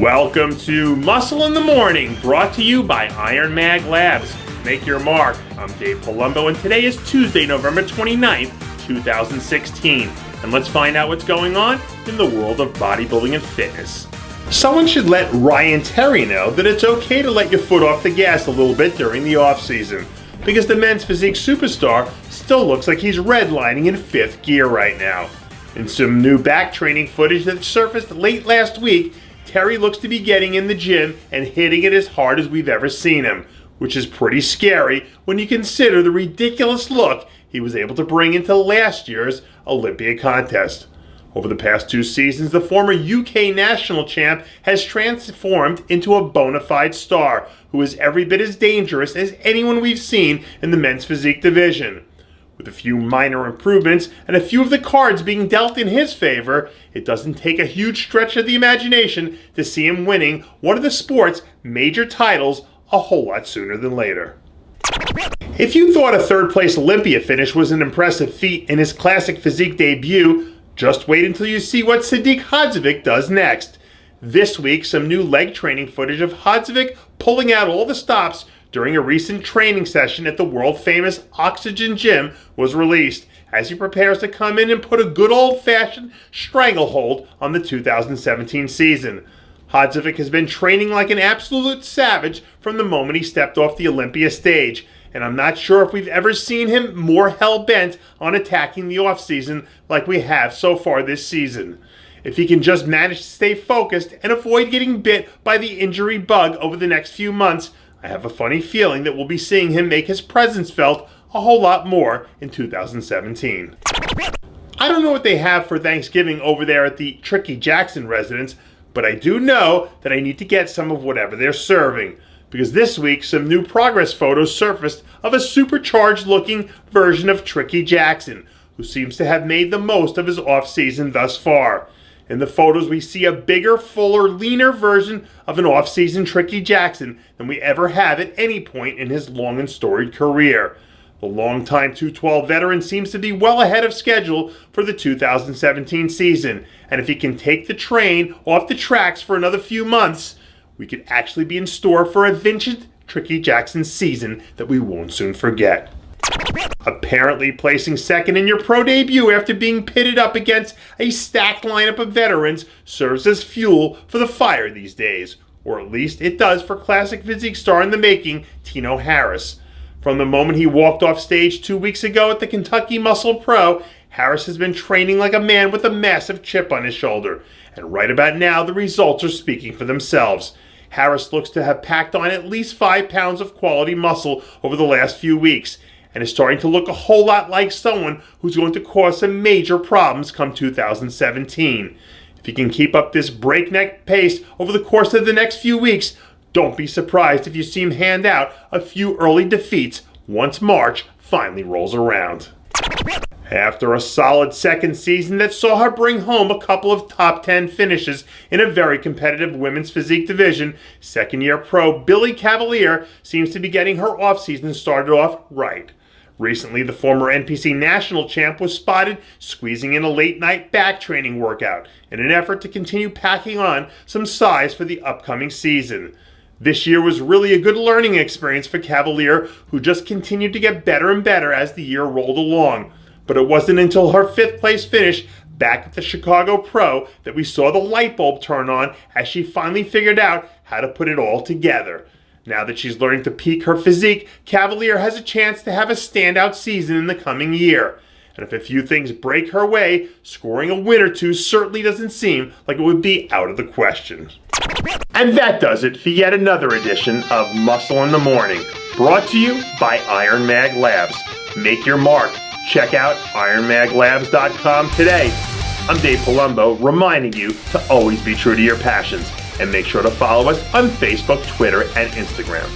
Welcome to Muscle in the Morning, brought to you by IronMag Labs. Make your mark. I'm Dave Palumbo, and today is Tuesday, November 29th, 2016. And let's find out what's going on in the world of bodybuilding and fitness. Someone should let Ryan Terry know that it's okay to let your foot off the gas a little bit during the off-season, because the men's physique superstar still looks like he's redlining in fifth gear right now. In some new back training footage that surfaced late last week, Terry looks to be getting in the gym and hitting it as hard as we've ever seen him, which is pretty scary when you consider the ridiculous look he was able to bring into last year's Olympia contest. Over the past 2 seasons, the former UK national champ has transformed into a bona fide star who is every bit as dangerous as anyone we've seen in the men's physique division. With a few minor improvements and a few of the cards being dealt in his favor, it doesn't take a huge stretch of the imagination to see him winning one of the sport's major titles a whole lot sooner than later. If you thought a third-place Olympia finish was an impressive feat in his classic physique debut, just wait until you see what Sadik Hadzovic does next. This week, some new leg training footage of Hadzovic pulling out all the stops during a recent training session at the world-famous Oxygen Gym was released, as he prepares to come in and put a good old-fashioned stranglehold on the 2017 season. Hadzovic has been training like an absolute savage from the moment he stepped off the Olympia stage, and I'm not sure if we've ever seen him more hell-bent on attacking the off-season like we have so far this season. If he can just manage to stay focused and avoid getting bit by the injury bug over the next few months, I have a funny feeling that we'll be seeing him make his presence felt a whole lot more in 2017. I don't know what they have for Thanksgiving over there at the Tricky Jackson residence, but I do know that I need to get some of whatever they're serving, because this week some new progress photos surfaced of a supercharged looking version of Tricky Jackson, who seems to have made the most of his off-season thus far. In the photos, we see a bigger, fuller, leaner version of an off-season Tricky Jackson than we ever have at any point in his long and storied career. The longtime 212 veteran seems to be well ahead of schedule for the 2017 season, and if he can take the train off the tracks for another few months, we could actually be in store for a vintage Tricky Jackson season that we won't soon forget. Apparently placing second in your pro debut after being pitted up against a stacked lineup of veterans serves as fuel for the fire these days, or at least it does for classic physique star in the making, Tino Harris. From the moment he walked off stage 2 weeks ago at the Kentucky Muscle Pro, Harris has been training like a man with a massive chip on his shoulder, and right about now the results are speaking for themselves. Harris looks to have packed on at least 5 pounds of quality muscle over the last few weeks, and is starting to look a whole lot like someone who's going to cause some major problems come 2017. If he can keep up this breakneck pace over the course of the next few weeks, don't be surprised if you see him hand out a few early defeats once March finally rolls around. After a solid second season that saw her bring home a couple of top 10 finishes in a very competitive women's physique division, second-year pro Billie Cavalier seems to be getting her offseason started off right. Recently, the former NPC national champ was spotted squeezing in a late-night back training workout in an effort to continue packing on some size for the upcoming season. This year was really a good learning experience for Cavalier, who just continued to get better and better as the year rolled along. But it wasn't until her 5th place finish back at the Chicago Pro that we saw the light bulb turn on as she finally figured out how to put it all together. Now that she's learning to peak her physique, Cavalier has a chance to have a standout season in the coming year. And if a few things break her way, scoring a win or two certainly doesn't seem like it would be out of the question. And that does it for yet another edition of Muscle in the Morning, brought to you by IronMag Labs. Make your mark. Check out IronMagLabs.com today. I'm Dave Palumbo, reminding you to always be true to your passions, and make sure to follow us on Facebook, Twitter, and Instagram.